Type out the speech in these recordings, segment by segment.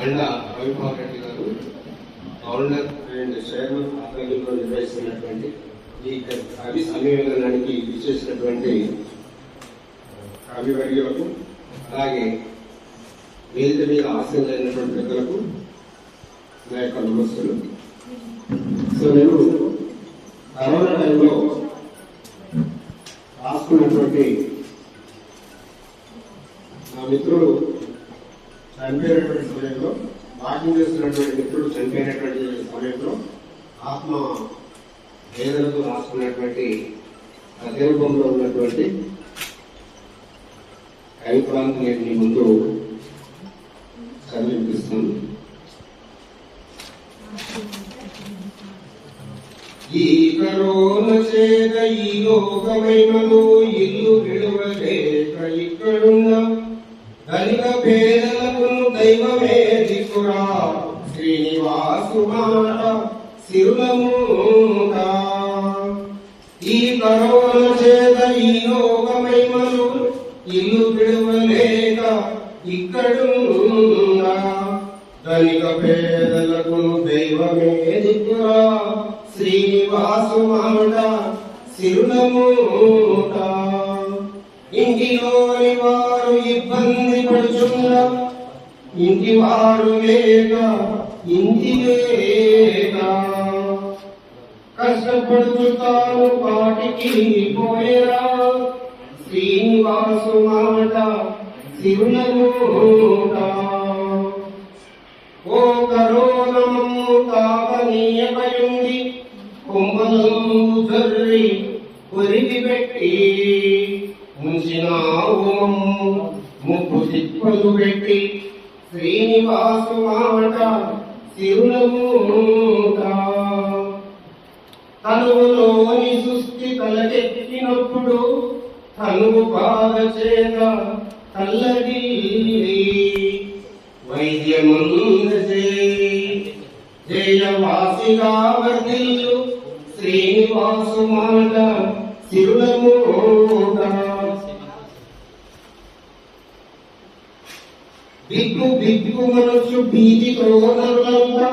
బండ రవికుమార్ రెడ్డి గారు founder and chairman ఆధ్వర్యంలో నిర్వహిస్తున్నటువంటి ఈ కవి సమ్మేళనానికి విచ్చేసినటువంటి కవివర్యులకు అలాగే వేదిక మీద ఆశీర్వైనటువంటి పెద్దలకు నా యొక్క నమస్సులు. సో నేను కరోనా టైంలో రాసుకున్నటువంటి నా మిత్రుడు చనిపోయినటువంటి సమయంలో, వాకింగ్ చేస్తున్నటువంటి మిత్రుడు చనిపోయినటువంటి సమయంలో ఆత్మ వేదనకు రాసుకున్నటువంటి అదే రూపంలో ఉన్నటువంటి కవిత్వాన్ని నేను మీ ముందు చదివిపిస్తాను. ఈ కరోన చేత ఈ లోకమైనను ఇల్లు విడువలేక ఇక్కడున్న ధనిక పేదలకు దైవమే దిక్కురా శ్రీనివాసు మాట సిరులమూట. ఈ కరోన చేత ఈ లోకమైనను ఇల్లు విడువలేక ఇక్కడున్న ధనిక పేదలకు దైవమే దిక్కురా శ్రీనివాసు మాట సిరులమూట. ఇంటిలోని వారు ఇబ్బంది పడుచున్న ఇంటి వారు లేక ఇంటి లేక కష్టపడుతాను పాటికి పోయేరా శ్రీనివాసు మాట సిరులమూట. ఓ కరోనము తాపనీయపయుండి కుంభలు జర్రి కొరికి పెట్టి ముంచినావు ముప్పు తిప్పలు పెట్టి శ్రీనివాసు మాట సిరులమూట. తనువులోని సృష్టి తలకెత్తినప్పుడు తనువు బాధ చేత తల్లగిల్లి వైద్యముందజే జయవాసిగా వర్ధిల్లు శ్రీనివాసు మాట సిరులమూట. బిగ్గు బిగ్గు మనసు భీతితో నరులంతా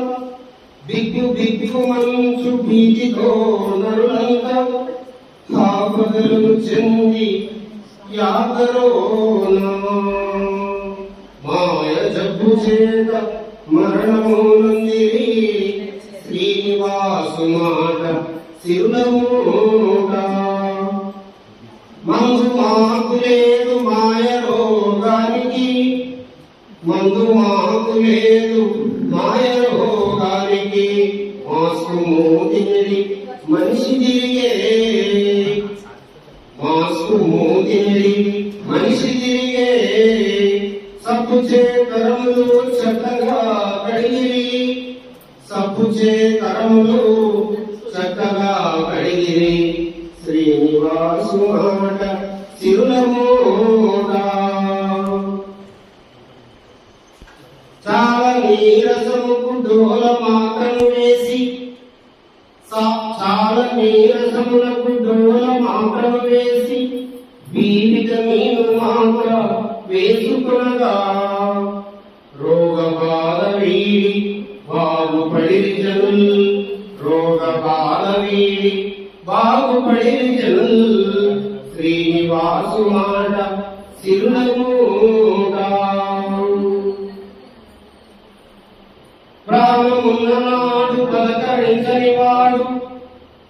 బిగ్గు బిగ్గు మనసు భీతితో నరులంతా ఆపదలను చెంది యాదరోనా మాయ జబ్బు చేత మరణమునంది శ్రీనివాసు మాట సిరులమూట. మందు మాకు లేదు మాయ రోగానికి మందు మాకు లేదు మాయ రోగానికి మాస్కు మోదిని మనిషి తిరిగే మాస్కు మోదిని మనిషి తిరిగే సబ్బు కరములు చక్కగా కడిగిరి సబ్బు కరములు చక్కగా కడిగిరి శ్రీనివాసు మాట సిరులమూట. చాలా నీరసముకు డోల మాకను వేసి చాలా నీరసములకు డోల మాకను వేసి వీరిక మీను మాక వేసుకునగా రోగ బాధ వీడి బాగుపడిరి జనుల్ రోగ బాధ వీడి బాగుపడిరి జనుల్ శ్రీనివాసు మాట సిరులమూట. ప్రాణమున్ననాడు పలకరించని వాడు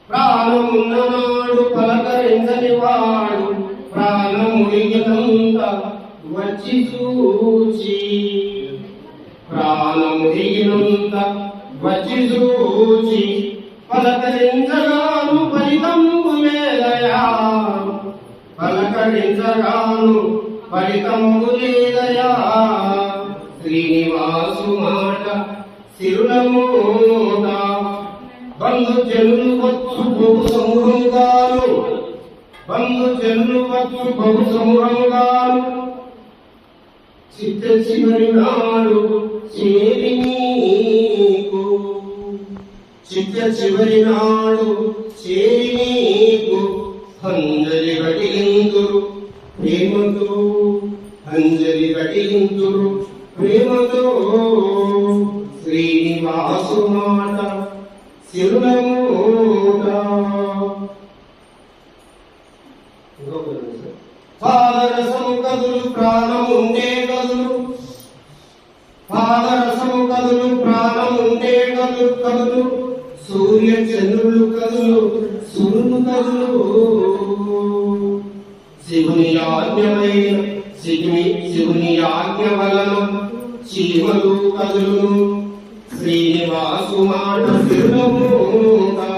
ప్రాణమున్ననాడు పలకరించని వాడు ప్రాణముడిగినంత వచ్చి చూచి ప్రాణముడిగినంత వచ్చి చూచి పలకరించగాను ఫలితంబు లేదయా పలకరించగాను ఫలితంబు లేదయా శ్రీనివాసు మాట సిరులమూట. బంధు జనులు వచ్చు బహు సమూహంగాను బంధు జనులు వచ్చు బహు సమూహంగాను చిత్త చివరి నాడు చేరి నీకు చిత్త చివరి నాడు చేరి నీకు అంజలి కటిలింతురు ప్రేమతో అంజలి కటిలింతురు ప్రేమతో పాదరసము కదులు ప్రాణముంటే కదులు, పాదరసము కదులు ప్రాణముంటే కదులు కదులు, సూర్య చంద్రులు కదులు సురులు కదులు. శివుని ఆజ్ఞమైన శివుని ఆజ్ఞ వలన చీమలు కదులు, శ్రీనివాసు మాట స్థిరముగా.